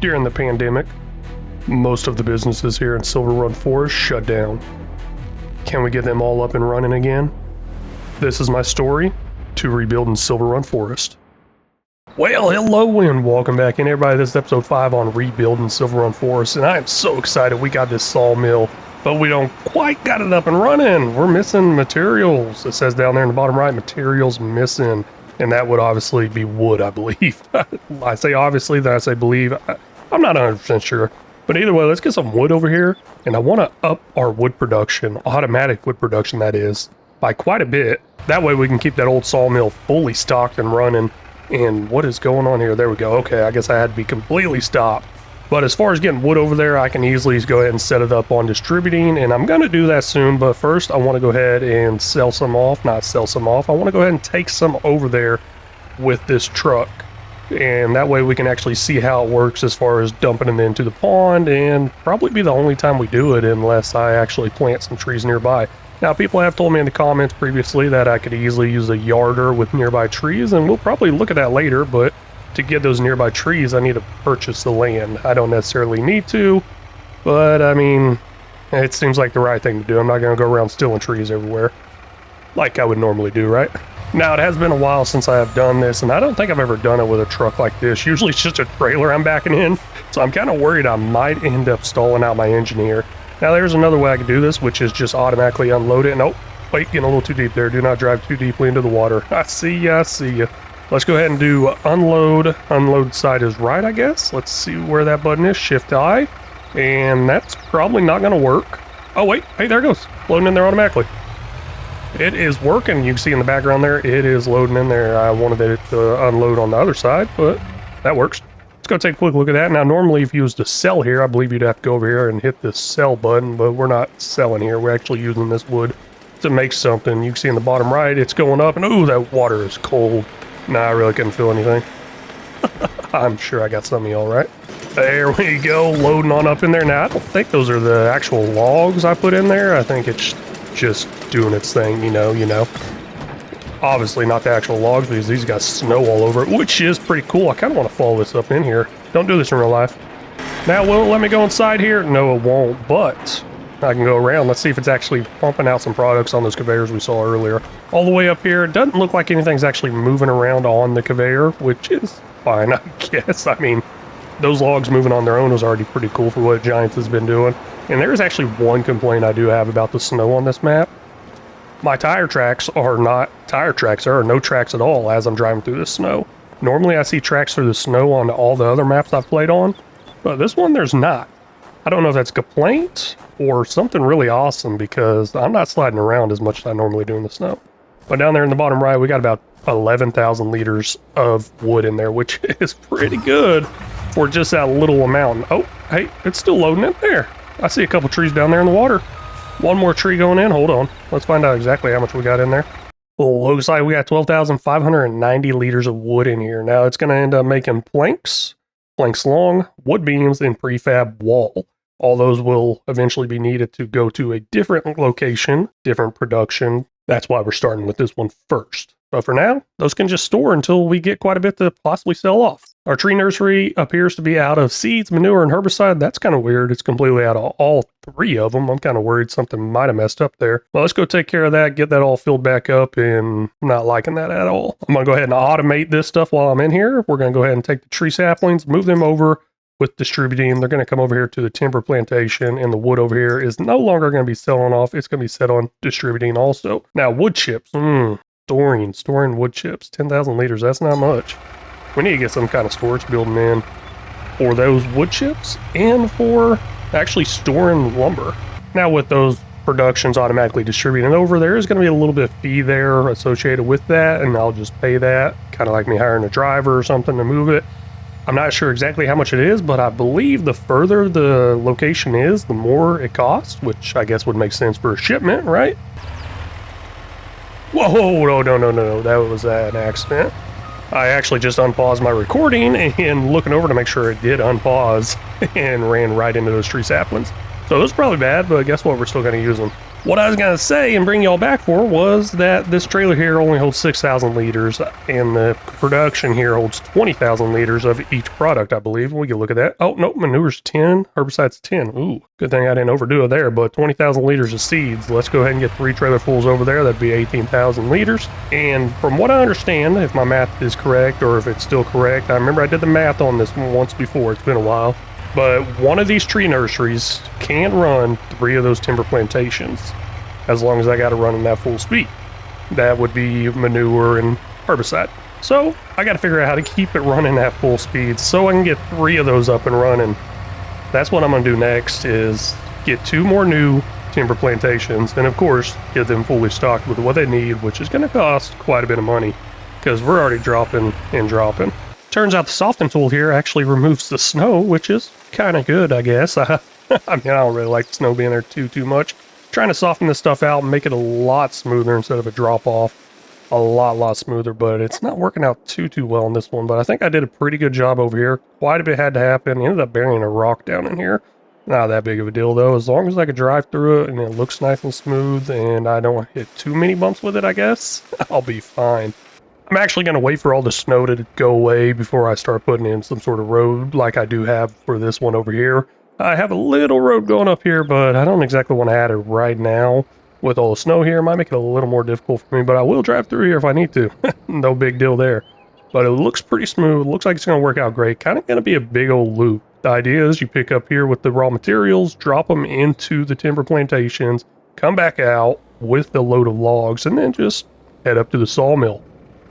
During the pandemic, most of the businesses here in Silverrun Forest shut down. Can we get them all up and running again? This is my story to rebuilding Silverrun Forest. Well, hello and welcome back in, everybody. This is episode 5 on rebuilding Silverrun Forest, and I am so excited we got this sawmill, but we don't quite got it up and running. We're missing materials. It says down there in the bottom right, materials missing, and that would obviously be wood, I believe. I say obviously, then I say believe. I'm not 100% sure. But either way, let's get some wood over here, and I want to up our wood production, automatic wood production that is, by quite a bit. That way we can keep that old sawmill fully stocked and running. And what is going on here? There we go. Okay, I guess I had to be completely stopped. But as far as getting wood over there, I can easily go ahead and set it up on distributing, and I'm going to do that soon. But first, I want to go ahead and sell some off. Not sell some off. I want to go ahead and take some over there with this truck. And that way we can actually see how it works as far as dumping them into the pond, and probably be the only time we do it unless I actually plant some trees nearby. Now, people have told me in the comments previously that I could easily use a yarder with nearby trees, and we'll probably look at that later, but to get those nearby trees, I need to purchase the land. I don't necessarily need to, but I mean, it seems like the right thing to do. I'm not going to go around stealing trees everywhere like I would normally do, right? Now, it has been a while since I have done this, and I don't think I've ever done it with a truck like this. Usually it's just a trailer I'm backing in, so I'm kind of worried I might end up stalling out my engine here. Now, there's another way I could do this, which is just automatically unload it. Nope, wait, getting a little too deep there. Do not drive too deeply into the water. I see ya, I see ya. Let's go ahead and do unload. Unload side is right, I guess. Let's see where that button is. Shift I, and that's probably not going to work. Oh, wait, hey, there it goes. Loading in there automatically. It is working. You can see in the background there, it is loading in there. I wanted it to unload on the other side, but that works. Let's go take a quick look at that. Now, normally if you use the sell here, I believe you'd have to go over here and hit the sell button, but we're not selling here. We're actually using this wood to make something. You can see in the bottom right, it's going up, and ooh, that water is cold. Nah, I really couldn't feel anything. I'm sure I got some of y'all right. There we go, loading on up in there. Now, I don't think those are the actual logs I put in there. I think it's just doing its thing, you know. Obviously not the actual logs, because these got snow all over it, which is pretty cool. I kind of want to follow this up in here. Don't do this in real life. Now, will it let me go inside here? No, it won't, but I can go around. Let's see if it's actually pumping out some products on those conveyors we saw earlier. All the way up here, it doesn't look like anything's actually moving around on the conveyor, which is fine, I guess. I mean, those logs moving on their own was already pretty cool for what Giants has been doing. And there's actually one complaint I do have about the snow on this map. My tire tracks are not tire tracks. There are no tracks at all as I'm driving through the snow. Normally I see tracks through the snow on all the other maps I've played on, but this one there's not. I don't know if that's a complaint or something really awesome, because I'm not sliding around as much as I normally do in the snow. But down there in the bottom right, we got about 11,000 liters of wood in there, which is pretty good for just that little amount. Oh, hey, it's still loading in there. I see a couple trees down there in the water. One more tree going in. Hold on. Let's find out exactly how much we got in there. Well, looks like we got 12,590 liters of wood in here. Now, it's going to end up making planks long, wood beams, and prefab wall. All those will eventually be needed to go to a different location, different production. That's why we're starting with this one first. But for now, those can just store until we get quite a bit to possibly sell off. Our tree nursery appears to be out of seeds, manure, and herbicide. That's kind of weird. It's completely out of all 3 of them. I'm kind of worried something might have messed up there. Well, let's go take care of that, get that all filled back up, and I'm not liking that at all. I'm going to go ahead and automate this stuff while I'm in here. We're going to go ahead and take the tree saplings, move them over with distributing. They're going to come over here to the timber plantation, and the wood over here is no longer going to be selling off. It's going to be set on distributing also. Now, wood chips. Storing wood chips. 10,000 liters. That's not much. We need to get some kind of storage building in for those wood chips and for actually storing lumber. Now, with those productions automatically distributing over, there is going to be a little bit of fee there associated with that, and I'll just pay that, kind of like me hiring a driver or something to move it. I'm not sure exactly how much it is, but I believe the further the location is, the more it costs, which I guess would make sense for a shipment, right? Whoa, no, that was an accident. I actually just unpaused my recording and looking over to make sure it did unpause and ran right into those tree saplings. So it was probably bad, but guess what? We're still going to use them. What I was going to say and bring y'all back for was that this trailer here only holds 6,000 liters, and the production here holds 20,000 liters of each product, I believe. We can look at that. Oh, no, manure's 10, herbicide's 10. Ooh, good thing I didn't overdo it there, but 20,000 liters of seeds. Let's go ahead and get 3 trailer fulls over there. That'd be 18,000 liters. And from what I understand, if my math is correct, or if it's still correct, I remember I did the math on this one once before. It's been a while. But one of these tree nurseries can run 3 of those timber plantations, as long as I got to run in that full speed. That would be manure and herbicide. So I got to figure out how to keep it running at full speed so I can get 3 of those up and running. That's what I'm going to do next, is get 2 more new timber plantations, and of course get them fully stocked with what they need, which is going to cost quite a bit of money because we're already dropping and dropping. Turns out the soften tool here actually removes the snow, which is kind of good, I guess. I mean, I don't really like the snow being there too much. Trying to soften this stuff out and make it a lot smoother instead of a drop off. A lot smoother, but it's not working out too well on this one. But I think I did a pretty good job over here. Quite a bit had to happen. Ended up burying a rock down in here. Not that big of a deal though. As long as I could drive through it and it looks nice and smooth and I don't hit too many bumps with it, I guess, I'll be fine. I'm actually going to wait for all the snow to go away before I start putting in some sort of road like I do have for this one over here. I have a little road going up here, but I don't exactly want to add it right now. With all the snow here, it might make it a little more difficult for me, but I will drive through here if I need to. No big deal there. But it looks pretty smooth. Looks like it's going to work out great. Kind of going to be a big old loop. The idea is you pick up here with the raw materials, drop them into the timber plantations, come back out with the load of logs, and then just head up to the sawmill.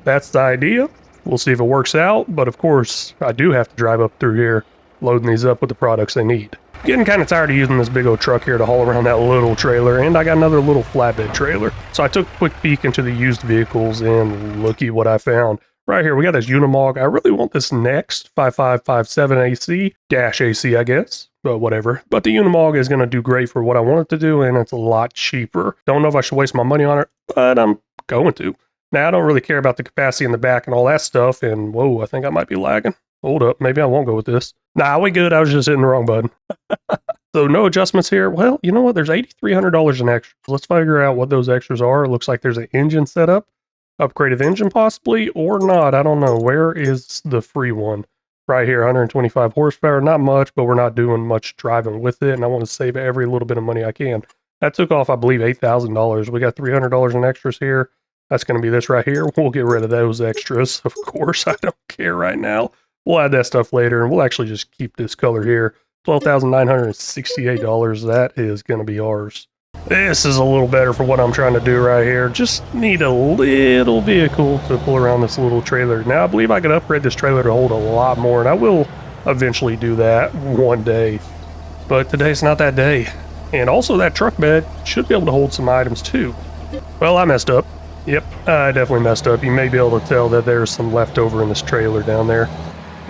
That's the idea. We'll see if it works out, but of course, I do have to drive up through here, loading these up with the products they need. Getting kind of tired of using this big old truck here to haul around that little trailer, and I got another little flatbed trailer. So I took a quick peek into the used vehicles, and looky what I found. Right here, we got this Unimog. I really want this next 5557 AC, dash AC, I guess, but whatever. But the Unimog is going to do great for what I want it to do, and it's a lot cheaper. Don't know if I should waste my money on it, but I'm going to. Now, I don't really care about the capacity in the back and all that stuff, and whoa, I think I might be lagging. Hold up, maybe I won't go with this. Nah, we good, I was just hitting the wrong button. So no adjustments here. Well, you know what, there's $8,300 in extras. Let's figure out what those extras are. It looks like there's an engine setup, upgraded engine possibly, or not, I don't know. Where is the free one? Right here, 125 horsepower, not much, but we're not doing much driving with it, and I want to save every little bit of money I can. That took off, I believe, $8,000. We got $300 in extras here. That's going to be this right here. We'll get rid of those extras. Of course, I don't care right now. We'll add that stuff later, and we'll actually just keep this color here. $12,968. That is going to be ours. This is a little better for what I'm trying to do right here. Just need a little vehicle to pull around this little trailer. Now, I believe I could upgrade this trailer to hold a lot more, and I will eventually do that one day. But today's not that day. And also, that truck bed should be able to hold some items too. Well, I messed up. Yep, I definitely messed up. You may be able to tell that there's some leftover in this trailer down there.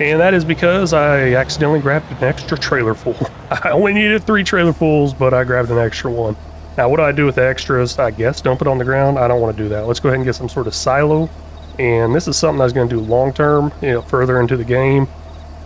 And that is because I accidentally grabbed an extra trailer full. I only needed 3 trailer fulls, but I grabbed an extra one. Now, what do I do with the extras? I guess dump it on the ground. I don't want to do that. Let's go ahead and get some sort of silo. And this is something I was going to do long term, further into the game.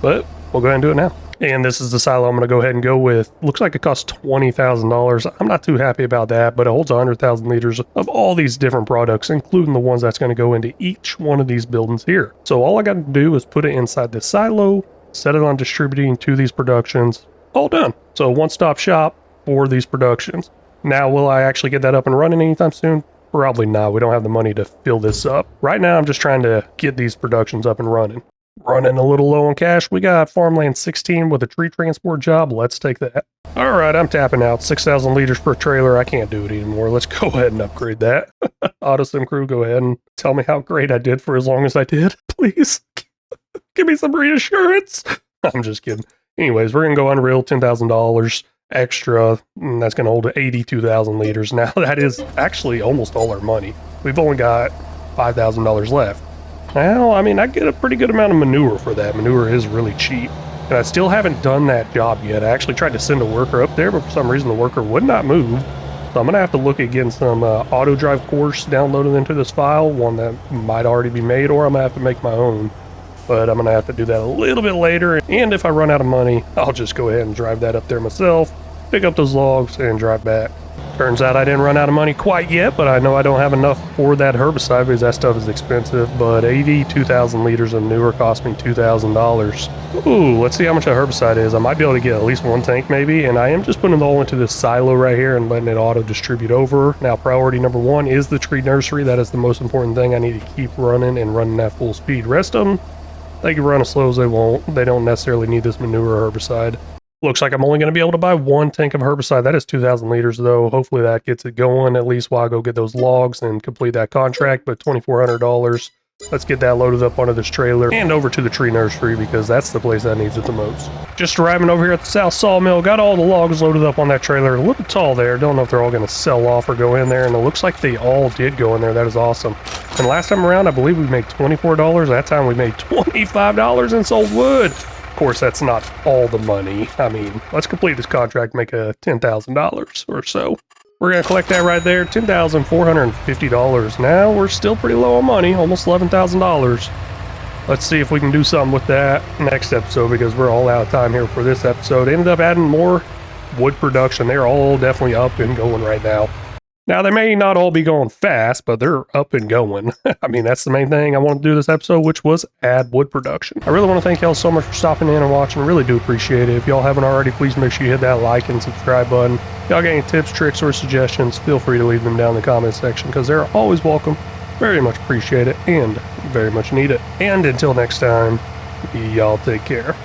But we'll go ahead and do it now. And this is the silo I'm going to go ahead and go with. Looks like it costs $20,000. I'm not too happy about that, but it holds 100,000 liters of all these different products, including the ones that's going to go into each one of these buildings here. So all I got to do is put it inside this silo, set it on distributing to these productions, all done. So one-stop shop for these productions. Now, will I actually get that up and running anytime soon? Probably not. We don't have the money to fill this up. Right now, I'm just trying to get these productions up and running. Running a little low on cash. We got farmland 16 with a tree transport job. Let's take that. All right, I'm tapping out. 6,000 liters per trailer. I can't do it anymore. Let's go ahead and upgrade that. AutoSim crew, go ahead and tell me how great I did for as long as I did. Please. Give me some reassurance. I'm just kidding. Anyways, we're going to go Unreal, $10,000 extra. And that's going to hold 82,000 liters. Now, that is actually almost all our money. We've only got $5,000 left. Well, I mean, I get a pretty good amount of manure for that. Manure is really cheap. And I still haven't done that job yet. I actually tried to send a worker up there, but for some reason the worker would not move. So I'm going to have to look at getting some auto drive course downloaded into this file, one that might already be made, or I'm going to have to make my own. But I'm going to have to do that a little bit later. And if I run out of money, I'll just go ahead and drive that up there myself, pick up those logs, and drive back. Turns out I didn't run out of money quite yet, but I know I don't have enough for that herbicide because that stuff is expensive. But 2,000 liters of manure cost me $2,000. Ooh, let's see how much that herbicide is. I might be able to get at least one tank maybe, and I am just putting it all into this silo right here and letting it auto-distribute over. Now, priority number one is the tree nursery. That is the most important thing. I need to keep running and running at full speed. Rest of them, they can run as slow as they want. They don't necessarily need this manure or herbicide. Looks like I'm only going to be able to buy one tank of herbicide. That is 2,000 liters, though. Hopefully that gets it going, at least while I go get those logs and complete that contract. But $2,400. Let's get that loaded up onto this trailer and over to the tree nursery because that's the place that needs it the most. Just arriving over here at the South Sawmill. Got all the logs loaded up on that trailer. A little bit tall there. Don't know if they're all going to sell off or go in there. And it looks like they all did go in there. That is awesome. And last time around, I believe we made $24. That time we made $25 and sold wood. Of course, that's not all the money. I mean, let's complete this contract, make a $10,000 or so. We're going to collect that right there, $10,450. Now, we're still pretty low on money, almost $11,000. Let's see if we can do something with that next episode because we're all out of time here for this episode. Ended up adding more wood production. They're all definitely up and going right now. Now, they may not all be going fast, but they're up and going. I mean, that's the main thing I wanted to do this episode, which was add wood production. I really want to thank y'all so much for stopping in and watching. I really do appreciate it. If y'all haven't already, please make sure you hit that like and subscribe button. If y'all got any tips, tricks, or suggestions, feel free to leave them down in the comment section because they're always welcome. Very much appreciate it and very much need it. And until next time, y'all take care.